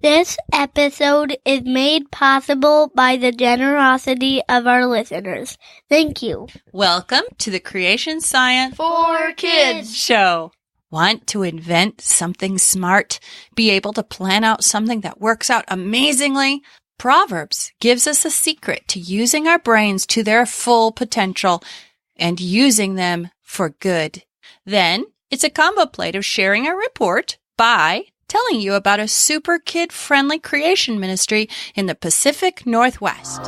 This episode is made possible by the generosity of our listeners. Thank you. Welcome to the Creation Science For Kids show. Want to invent something smart? Be able to plan out something that works out amazingly? Proverbs gives us a secret to using our brains to their full potential and using them for good. Then it's a combo plate of sharing a report by telling you about a super kid-friendly creation ministry in the Pacific Northwest.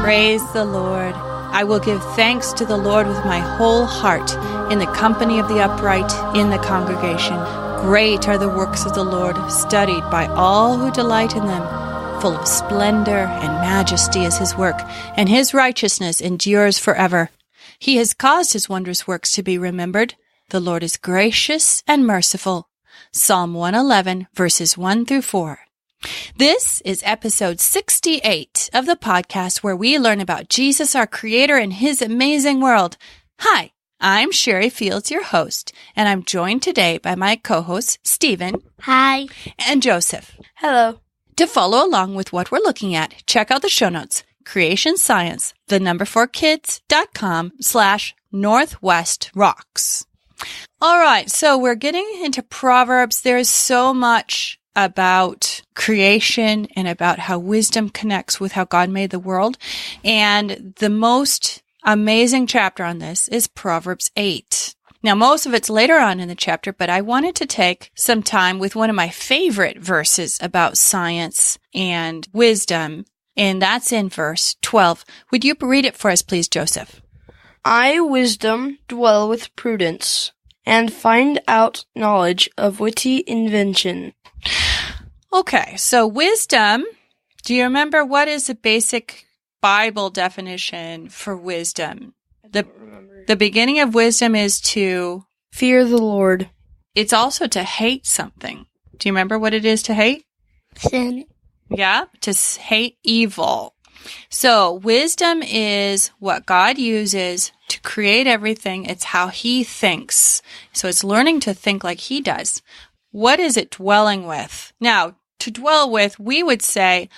Praise the Lord. I will give thanks to the Lord with my whole heart in the company of the upright in the congregation. Great are the works of the Lord, studied by all who delight in them. Full of splendor and majesty is his work, and his righteousness endures forever. He has caused his wondrous works to be remembered. The Lord is gracious and merciful. Psalm 111, verses 1 through 4. This is episode 68 of the podcast where we learn about Jesus, our Creator, and his amazing world. Hi. I'm Sherry Fields, your host, and I'm joined today by my co-hosts, Stephen. Hi. And Joseph. Hello. To follow along with what we're looking at, check out the show notes, Creation Science, 4kids.com/Northwest Rocks. All right, so we're getting into Proverbs. There's so much about creation and about how wisdom connects with how God made the world, and the most amazing chapter on this is Proverbs 8. Now, most of it's later on in the chapter, but I wanted to take some time with one of my favorite verses about science and wisdom, and that's in verse 12. Would you read it for us, please, Joseph? I, wisdom, dwell with prudence, and find out knowledge of witty invention. Okay, so wisdom, do you remember what is the basic Bible definition for wisdom? The beginning of wisdom is to fear the Lord. It's also to hate something. Do you remember what it is to hate? Sin. Yeah, to hate evil. So wisdom is what God uses to create everything. It's how he thinks. So it's learning to think like he does. What is it dwelling with? Now, to dwell with, we would say,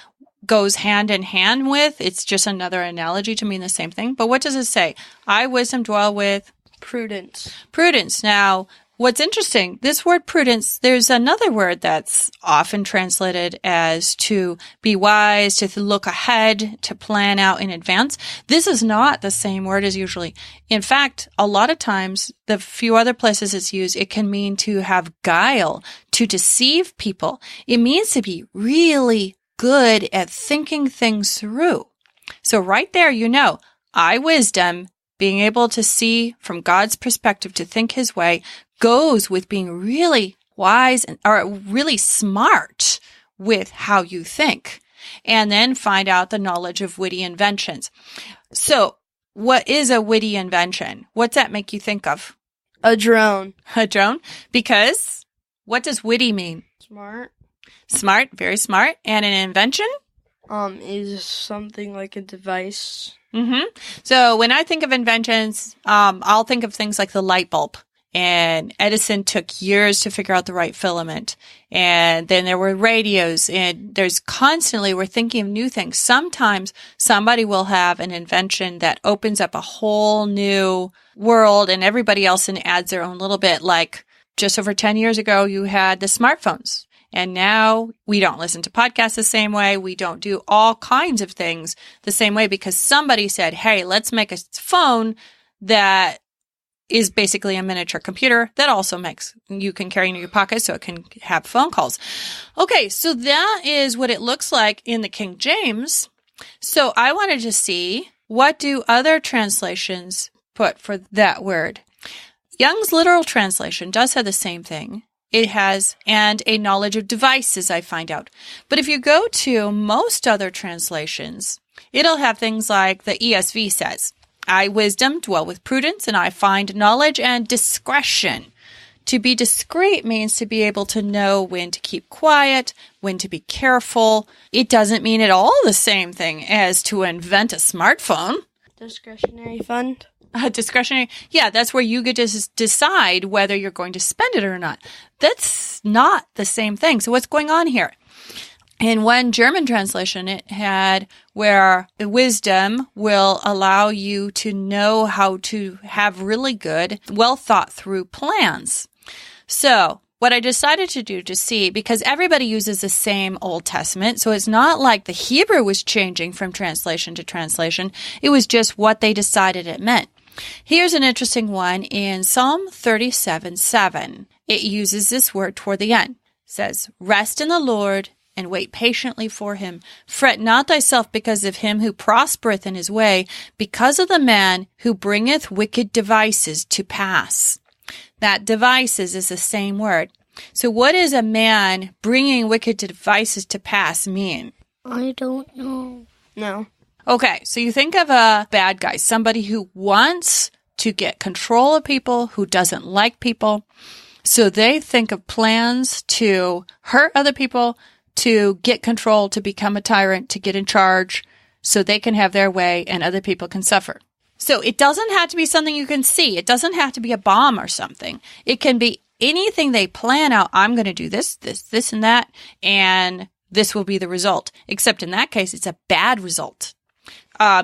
goes hand in hand with. It's just another analogy to mean the same thing. But what does it say? I, wisdom, dwell with prudence. Prudence. Now, what's interesting, this word prudence, there's another word that's often translated as to be wise, to look ahead, to plan out in advance. This is not the same word as usually. In fact, a lot of times, the few other places it's used, it can mean to have guile, to deceive people. It means to be really good at thinking things through. So right there, you know, I, wisdom, being able to see from God's perspective to think his way, goes with being really wise or really smart with how you think. And then find out the knowledge of witty inventions. So what is a witty invention? What's that make you think of? A drone. A drone? Because what does witty mean? Smart. Smart, very smart. And an invention? Is something like a device. Mm-hmm. So when I think of inventions, I'll think of things like the light bulb. And Edison took years to figure out the right filament. And then there were radios, and there's constantly, we're thinking of new things. Sometimes somebody will have an invention that opens up a whole new world, and everybody else adds their own little bit. Like just over 10 years ago, you had the smartphones. And now we don't listen to podcasts the same way. We don't do all kinds of things the same way because somebody said, hey, let's make a phone that is basically a miniature computer that also you can carry in your pocket so it can have phone calls. Okay, so that is what it looks like in the King James. So I wanted to see, what do other translations put for that word? Young's literal translation does have the same thing. It has, and a knowledge of devices, I find out. But if you go to most other translations, it'll have things like the ESV says, I, wisdom, dwell with prudence, and I find knowledge and discretion. To be discreet means to be able to know when to keep quiet, when to be careful. It doesn't mean at all the same thing as to invent a smartphone. Discretionary fund? Discretionary. Yeah, that's where you get to decide whether you're going to spend it or not. That's not the same thing. So what's going on here? In one German translation, it had where wisdom will allow you to know how to have really good, well thought through plans. So what I decided to do to see, because everybody uses the same Old Testament, so it's not like the Hebrew was changing from translation to translation. It was just what they decided it meant. Here's an interesting one in Psalm 37:7. It uses this word toward the end. It says, "Rest in the Lord and wait patiently for him. Fret not thyself because of him who prospereth in his way, because of the man who bringeth wicked devices to pass." That devices is the same word. So what does a man bringing wicked devices to pass mean? I don't know. No. Okay, so you think of a bad guy, somebody who wants to get control of people, who doesn't like people. So they think of plans to hurt other people, to get control, to become a tyrant, to get in charge, so they can have their way and other people can suffer. So it doesn't have to be something you can see. It doesn't have to be a bomb or something. It can be anything they plan out. I'm going to do this, and that, and this will be the result. Except in that case, it's a bad result.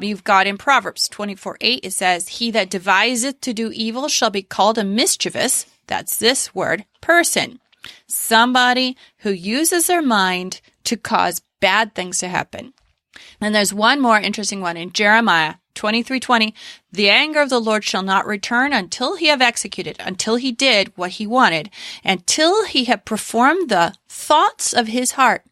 You've got in Proverbs 24:8, it says, "He that deviseth to do evil shall be called a mischievous," that's this word, "person." Somebody who uses their mind to cause bad things to happen. And there's one more interesting one in Jeremiah 23:20. "The anger of the Lord shall not return until he have executed," until he did what he wanted, "until he have performed the thoughts of his heart."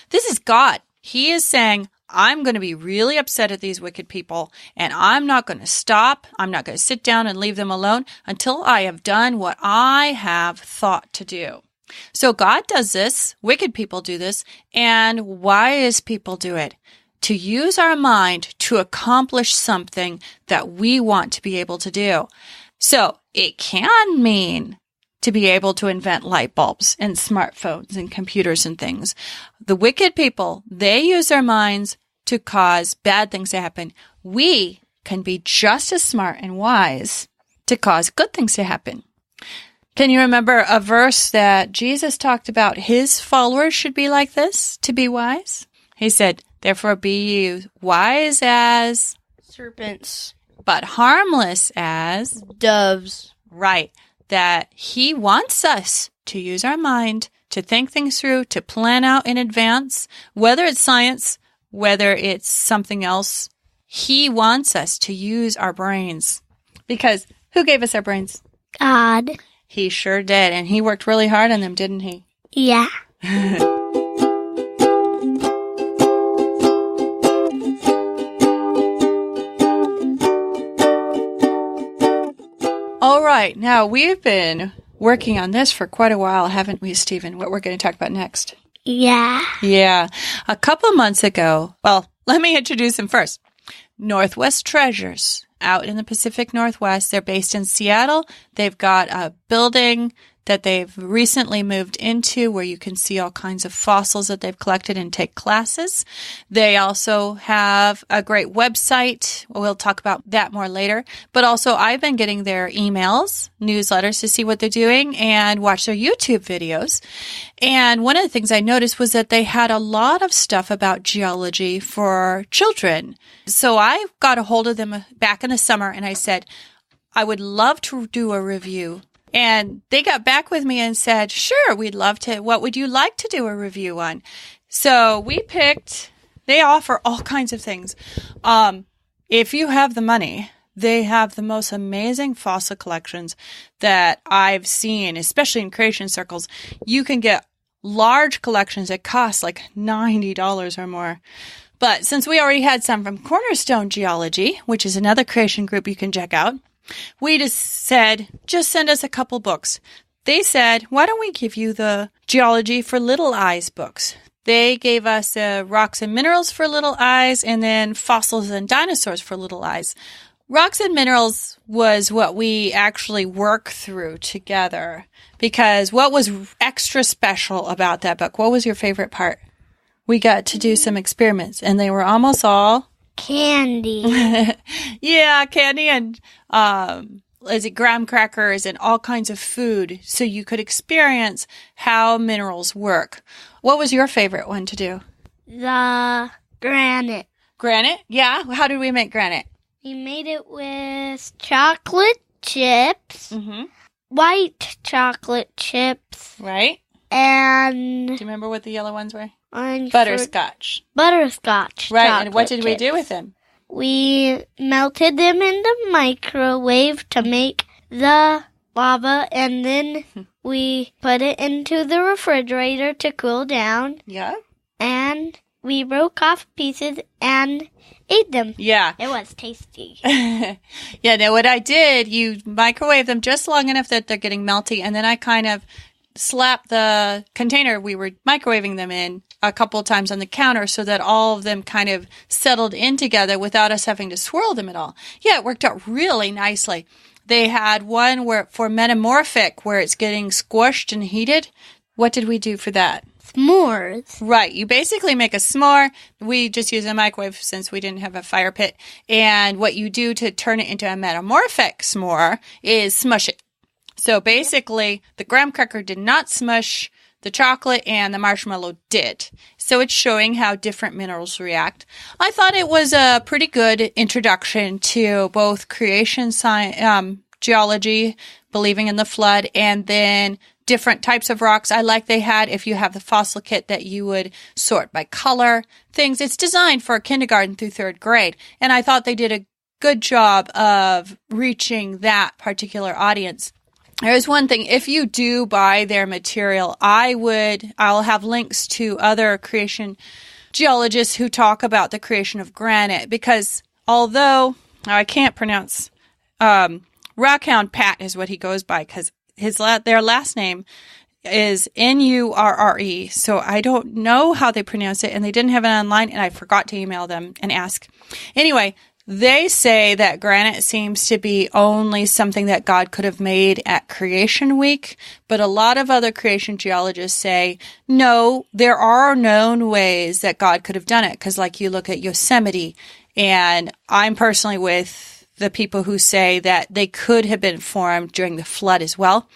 This is God. He is saying, I'm going to be really upset at these wicked people, and I'm not going to stop. I'm not going to sit down and leave them alone until I have done what I have thought to do. So God does this. Wicked people do this. And wise people do it. To use our mind to accomplish something that we want to be able to do. So it can mean to be able to invent light bulbs and smartphones and computers and things. The wicked people, they use their minds to cause bad things to happen. We can be just as smart and wise to cause good things to happen. Can you remember a verse that Jesus talked about his followers should be like this, to be wise? He said, "Therefore be ye wise as serpents, but harmless as doves." Right. That he wants us to use our mind, to think things through, to plan out in advance, whether it's science, whether it's something else. He wants us to use our brains. Because who gave us our brains? God. He sure did. And he worked really hard on them, didn't he? Yeah. All right. Now, we've been working on this for quite a while, haven't we, Stephen? What we're going to talk about next. Yeah. Yeah. A couple months ago, well, let me introduce them first. Northwest Treasures out in the Pacific Northwest. They're based in Seattle. They've got a building that they've recently moved into where you can see all kinds of fossils that they've collected and take classes. They also have a great website. We'll talk about that more later. But also I've been getting their emails, newsletters to see what they're doing and watch their YouTube videos. And one of the things I noticed was that they had a lot of stuff about geology for children. So I got a hold of them back in the summer and I said, I would love to do a review. And they got back with me and said, sure, we'd love to. What would you like to do a review on? So we picked, they offer all kinds of things. If you have the money, they have the most amazing fossil collections that I've seen, especially in creation circles. You can get large collections that cost like $90 or more. But since we already had some from Cornerstone Geology, which is another creation group you can check out, we just said, just send us a couple books. They said, why don't we give you the Geology for Little Eyes books? They gave us Rocks and Minerals for Little Eyes and then Fossils and Dinosaurs for Little Eyes. Rocks and Minerals was what we actually work through together, because what was extra special about that book? What was your favorite part? We got to do some experiments, and they were almost all candy. Yeah, candy and is it graham crackers and all kinds of food, so you could experience how minerals work. What was your favorite one to do? The granite. Granite? Yeah. How did we make granite? We made it with chocolate chips, white chocolate chips, Right. and Do you remember what the yellow ones were? butterscotch. Right. And what did we chips. do with them? We melted them in the microwave to make the lava, and then we put it into the refrigerator to cool down, Yeah. and we broke off pieces and ate them. Yeah. It was tasty. Yeah. Now what I did, you microwave them just long enough that they're getting melty, and then I kind of slap the container we were microwaving them in a couple of times on the counter so that all of them kind of settled in together without us having to swirl them at all. Yeah, it worked out really nicely. They had one where for metamorphic, where it's getting squished and heated. What did we do for that? S'mores. Right. You basically make a s'more. We just use a microwave since we didn't have a fire pit. And what you do to turn it into a metamorphic s'more is smush it. So basically, the graham cracker did not smush the chocolate, and the marshmallow did. So it's showing how different minerals react. I thought it was a pretty good introduction to both creation science, geology, believing in the flood, and then different types of rocks. I like they had, if you have the fossil kit, that you would sort by color, things. It's designed for kindergarten through third grade. And I thought they did a good job of reaching that particular audience. There's one thing, if you do buy their material, I'll have links to other creation geologists who talk about the creation of granite, because although I can't pronounce, Rockhound Pat is what he goes by, because their last name is Nurre. So I don't know how they pronounce it, and they didn't have it online, and I forgot to email them and ask. Anyway, they say that granite seems to be only something that God could have made at Creation Week, but a lot of other creation geologists say, no, there are known ways that God could have done it, because like you look at Yosemite, and I'm personally with the people who say that they could have been formed during the flood as well.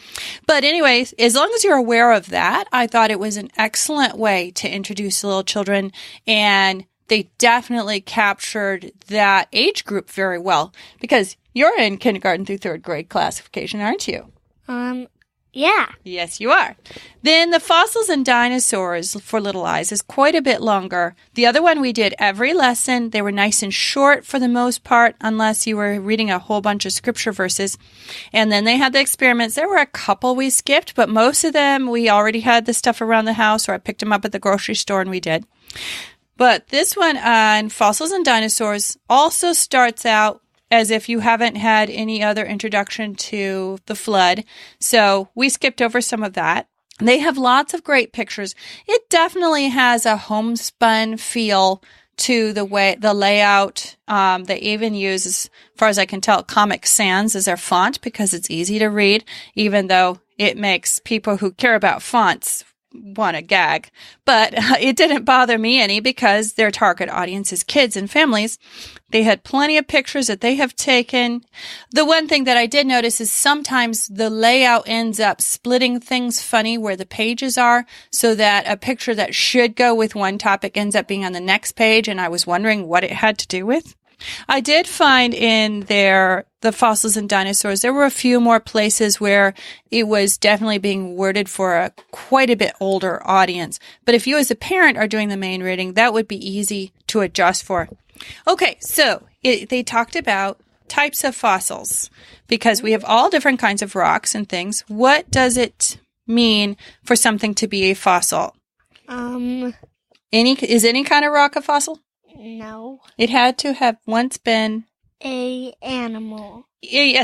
But anyways, as long as you're aware of that, I thought it was an excellent way to introduce little children, and they definitely captured that age group very well, because you're in kindergarten through third grade classification, aren't you? Yeah. Yes, you are. Then the fossils and dinosaurs for little eyes is quite a bit longer. The other one we did every lesson. They were nice and short for the most part, unless you were reading a whole bunch of scripture verses. And then they had the experiments. There were a couple we skipped, but most of them we already had the stuff around the house, or I picked them up at the grocery store and we did. But this one on fossils and dinosaurs also starts out as if you haven't had any other introduction to the flood. So we skipped over some of that. They have lots of great pictures. It definitely has a homespun feel to the layout. They even use, as far as I can tell, Comic Sans as their font, because it's easy to read, even though it makes people who care about fonts want to gag. But it didn't bother me any, because their target audience is kids and families. They had plenty of pictures that they have taken. The one thing that I did notice is sometimes the layout ends up splitting things funny where the pages are, so that a picture that should go with one topic ends up being on the next page, and I was wondering what it had to do with. I did find in the fossils and dinosaurs, there were a few more places where it was definitely being worded for a quite a bit older audience. But if you as a parent are doing the main reading, that would be easy to adjust for. Okay, so they talked about types of fossils, because we have all different kinds of rocks and things. What does it mean for something to be a fossil? Is any kind of rock a fossil? No. It had to have once been A animal.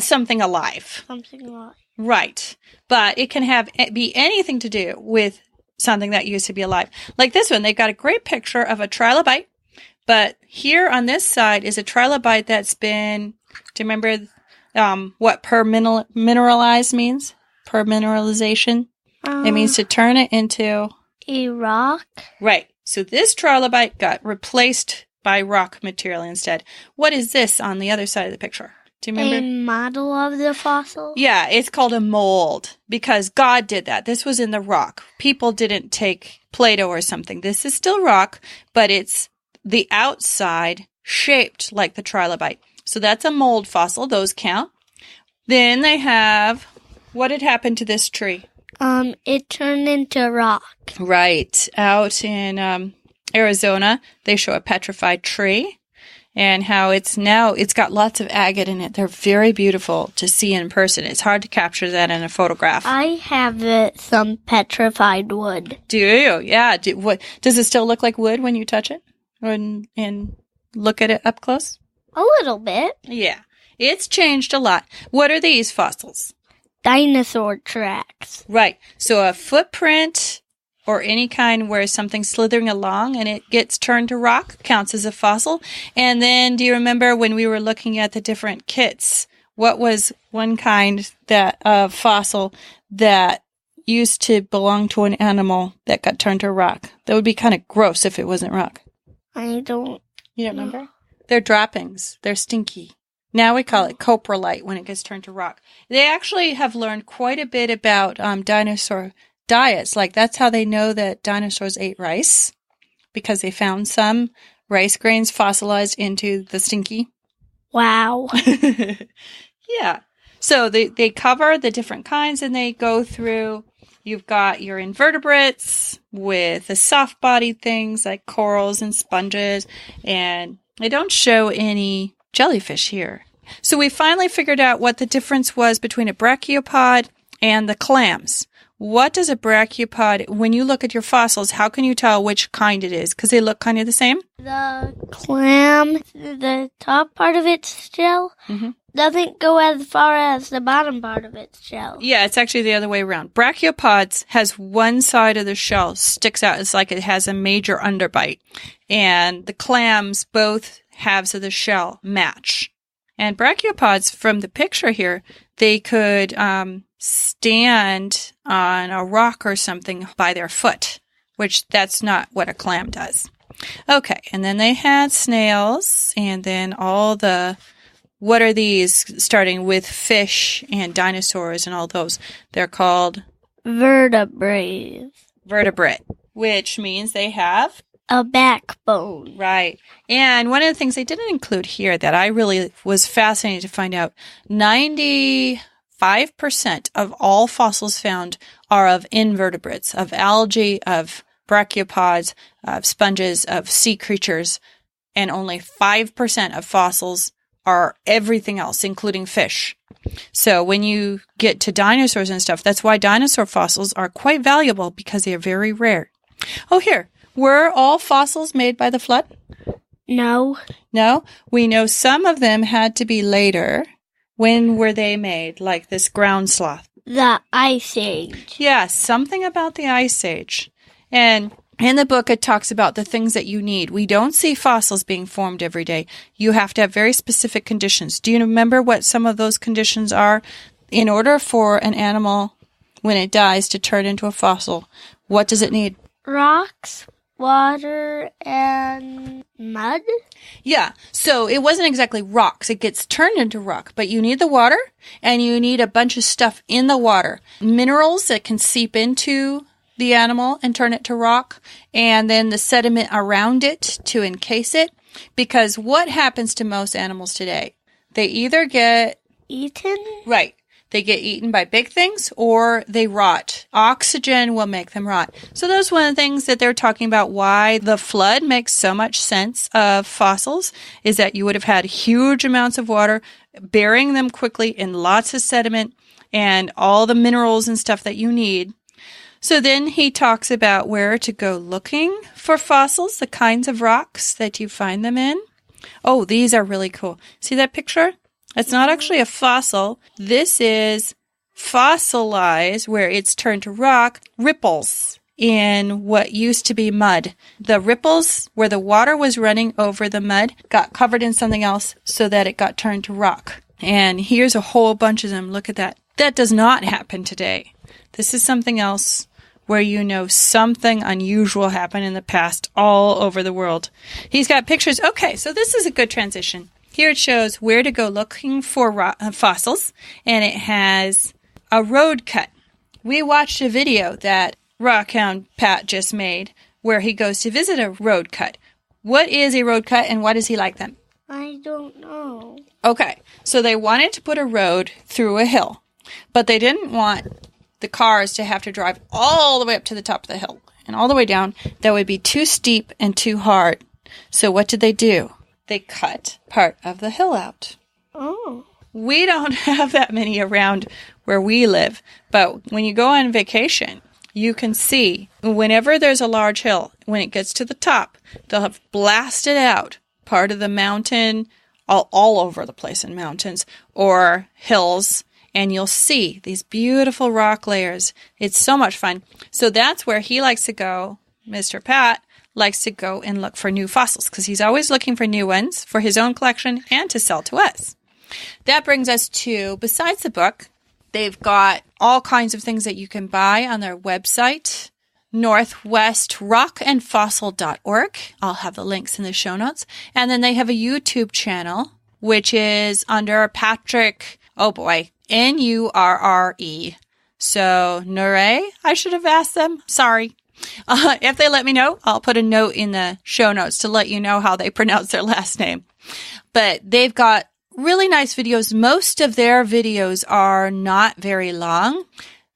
Something alive. Something like. Right. But it can be anything to do with something that used to be alive. Like this one, they've got a great picture of a trilobite, but here on this side is a trilobite that's been Do you remember what permineralize means? Permineralization? It means to turn it into a rock. Right. So this trilobite got replaced by rock material instead. What is this on the other side of the picture? Do you remember? A model of the fossil? Yeah, it's called a mold because God did that. This was in the rock. People didn't take Play-Doh or something. This is still rock, but it's the outside shaped like the trilobite. So that's a mold fossil. Those count. Then they have, what had happened to this tree? It turned into rock. Right. Out in Arizona, they show a petrified tree and how it's got lots of agate in it. They're very beautiful to see in person. It's hard to capture that in a photograph. I have some petrified wood. Do you? Yeah. Does it still look like wood when you touch it and look at it up close? A little bit. Yeah. It's changed a lot. What are these fossils? Dinosaur tracks. Right. So a footprint or any kind where something's slithering along and it gets turned to rock counts as a fossil. And then do you remember when we were looking at the different kits, what was one kind of fossil that used to belong to an animal that got turned to rock? That would be kind of gross if it wasn't rock. You don't remember? They're droppings. They're stinky. Now we call it coprolite when it gets turned to rock. They actually have learned quite a bit about dinosaur diets. Like that's how they know that dinosaurs ate rice, because they found some rice grains fossilized into the stinky. Wow. Yeah. So they cover the different kinds and they go through, you've got your invertebrates with the soft-bodied things like corals and sponges, and they don't show any jellyfish here. So we finally figured out what the difference was between a brachiopod and the clams. What does a brachiopod, when you look at your fossils, how can you tell which kind it is? Because they look kind of the same? The clam, the top part of its shell, doesn't go as far as the bottom part of its shell. Yeah, it's actually the other way around. Brachiopods has one side of the shell sticks out. It's like it has a major underbite. And the clams, both halves of the shell match. And brachiopods, from the picture here, they could stand on a rock or something by their foot, which that's not what a clam does. Okay, and then they had snails, and then what are these, starting with fish and dinosaurs and all those? They're called vertebrate, which means they have a backbone. Right. And one of the things they didn't include here that I really was fascinated to find out, 95% of all fossils found are of invertebrates, of algae, of brachiopods, of sponges, of sea creatures, and only 5% of fossils are everything else, including fish. So when you get to dinosaurs and stuff, that's why dinosaur fossils are quite valuable, because they are very rare. Oh, here. Were all fossils made by the flood? No. No? We know some of them had to be later. When were they made? Like this ground sloth? The Ice Age. Yeah, something about the Ice Age. And in the book, it talks about the things that you need. We don't see fossils being formed every day. You have to have very specific conditions. Do you remember what some of those conditions are? In order for an animal, when it dies, to turn into a fossil, what does it need? Rocks, water, and mud? Yeah, so it wasn't exactly rocks. It gets turned into rock, but you need the water, and you need a bunch of stuff in the water. Minerals that can seep into the animal and turn it to rock, and then the sediment around it to encase it. Because what happens to most animals today? They either get eaten? Right. They get eaten by big things or they rot. Oxygen will make them rot. So that's one of the things that they're talking about, why the flood makes so much sense of fossils, is that you would have had huge amounts of water, burying them quickly in lots of sediment and all the minerals and stuff that you need. So then he talks about where to go looking for fossils, the kinds of rocks that you find them in. Oh, these are really cool. See that picture? It's not actually a fossil. This is fossilized, where it's turned to rock, ripples. in what used to be mud. The ripples where the water was running over the mud got covered in something else so that it got turned to rock. And here's a whole bunch of them. Look at that. That does not happen today. This is something else where you know something unusual happened in the past all over the world. He's got pictures. Okay, so this is a good transition. Here it shows where to go looking for fossils, and it has a road cut. We watched a video that Rockhound Pat just made where he goes to visit a road cut. What is a road cut and why does he like them? I don't know. Okay, so they wanted to put a road through a hill, but they didn't want the cars to have to drive all the way up to the top of the hill and all the way down. That would be too steep and too hard. So what did they do? They cut part of the hill out. Oh. We don't have that many around where we live, but when you go on vacation, you can see whenever there's a large hill, when it gets to the top, they'll have blasted out part of the mountain, all over the place in mountains or hills, and you'll see these beautiful rock layers. It's so much fun. So that's where he likes to go. Mr. Pat likes to go and look for new fossils because he's always looking for new ones for his own collection and to sell to us. That brings us to, besides the book, they've got all kinds of things that you can buy on their website, northwestrockandfossil.org. I'll have the links in the show notes. And then they have a YouTube channel, which is under Patrick, Nurre. So, Nurre, I should have asked them. Sorry. If they let me know, I'll put a note in the show notes to let you know how they pronounce their last name. But they've got really nice videos. Most of their videos are not very long.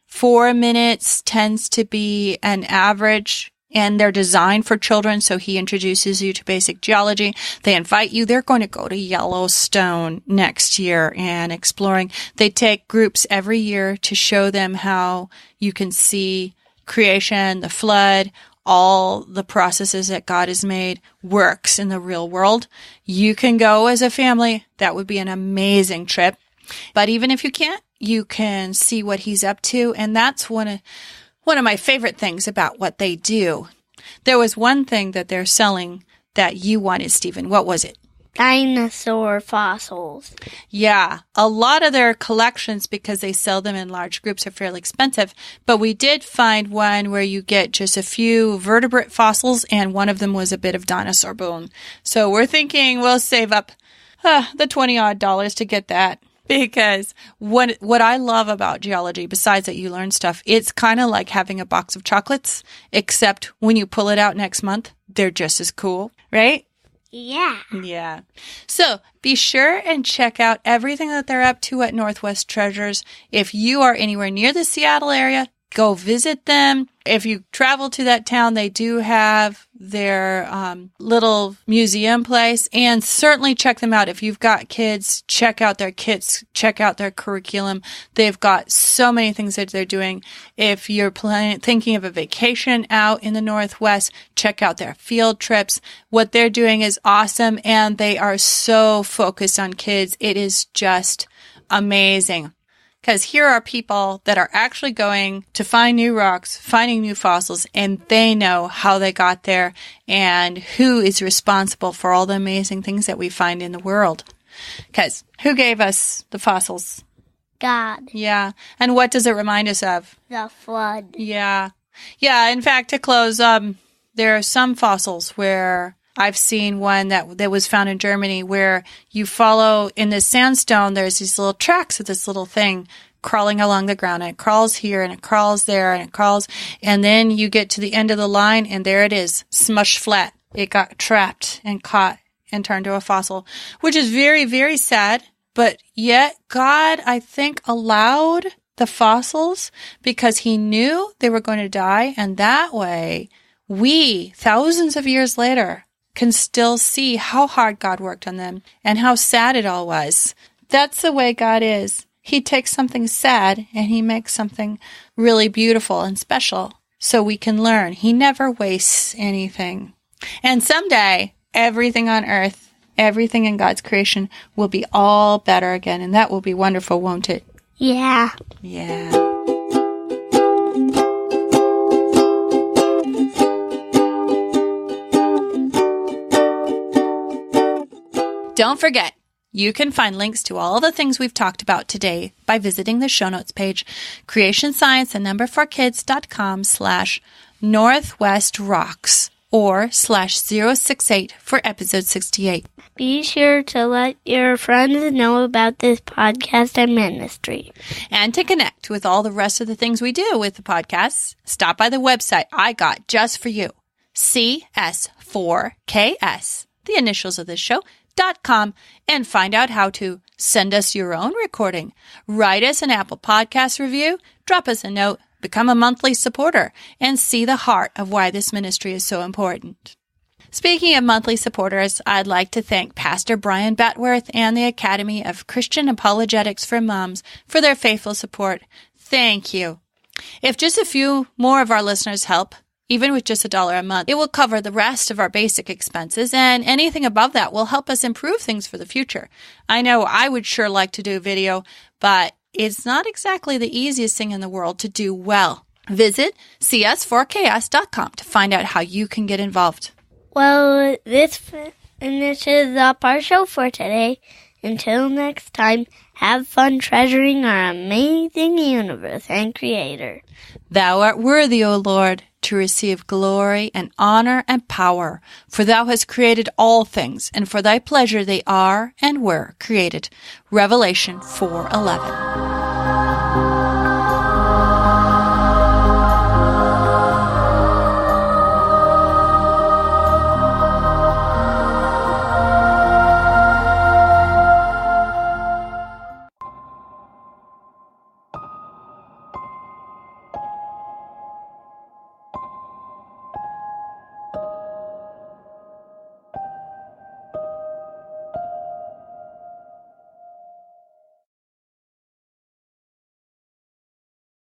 4 minutes tends to be an average, and they're designed for children. So he introduces you to basic geology. They invite you. They're going to go to Yellowstone next year and exploring. They take groups every year to show them how you can see creation, the flood, all the processes that God has made works in the real world. You can go as a family. That would be an amazing trip. But even if you can't, you can see what he's up to. And that's one of my favorite things about what they do. There was one thing that they're selling that you wanted, Stephen. What was it? Dinosaur fossils. Yeah, a lot of their collections, because they sell them in large groups, are fairly expensive. But we did find one where you get just a few vertebrate fossils, and one of them was a bit of dinosaur bone. So we're thinking we'll save up the $20-odd to get that. Because what I love about geology, besides that you learn stuff, it's kind of like having a box of chocolates, except when you pull it out next month, they're just as cool, right? Yeah. Yeah. So be sure and check out everything that they're up to at Northwest Treasures. If you are anywhere near the Seattle area, go visit them. If you travel to that town, they do have their little museum place, and certainly check them out. If you've got kids, check out their kits, check out their curriculum. They've got so many things that they're doing. If you're thinking of a vacation out in the Northwest, check out their field trips. What they're doing is awesome, and they are so focused on kids. It is just amazing. Because here are people that are actually going to find new rocks, finding new fossils, and they know how they got there and who is responsible for all the amazing things that we find in the world. Because who gave us the fossils? God. Yeah. And what does it remind us of? The flood. Yeah. Yeah. In fact, to close, there are some fossils where I've seen one that was found in Germany where you follow in the sandstone, there's these little tracks of this little thing crawling along the ground. And it crawls here and it crawls there and it crawls. And then you get to the end of the line and there it is, smushed flat. It got trapped and caught and turned to a fossil, which is very, very sad. But yet God, I think, allowed the fossils because he knew they were going to die. And that way we, thousands of years later, can still see how hard God worked on them and how sad it all was. That's the way God is. He takes something sad and he makes something really beautiful and special so we can learn. He never wastes anything. And someday, everything on earth, everything in God's creation will be all better again. And that will be wonderful, won't it? Yeah. Yeah. Don't forget, you can find links to all the things we've talked about today by visiting the show notes page, creationscience4kids.com/northwestrocks or /068 for episode 68. Be sure to let your friends know about this podcast and ministry. And to connect with all the rest of the things we do with the podcasts, stop by the website I got just for you, CS4KS, the initials of this show, .com, and find out how to send us your own recording, write us an Apple Podcast review, drop us a note, become a monthly supporter, and see the heart of why this ministry is so important. Speaking of monthly supporters, I'd like to thank Pastor Brian Batworth and the Academy of Christian Apologetics for Moms for their faithful support. Thank you. If just a few more of our listeners help, even with just $1 a month, it will cover the rest of our basic expenses, and anything above that will help us improve things for the future. I know I would sure like to do video, but it's not exactly the easiest thing in the world to do well. Visit cs4ks.com to find out how you can get involved. Well, this finishes up our show for today. Until next time, have fun treasuring our amazing universe and Creator. Thou art worthy, O Lord, to receive glory and honor and power, for thou hast created all things, and for thy pleasure they are and were created. Revelation 4:11.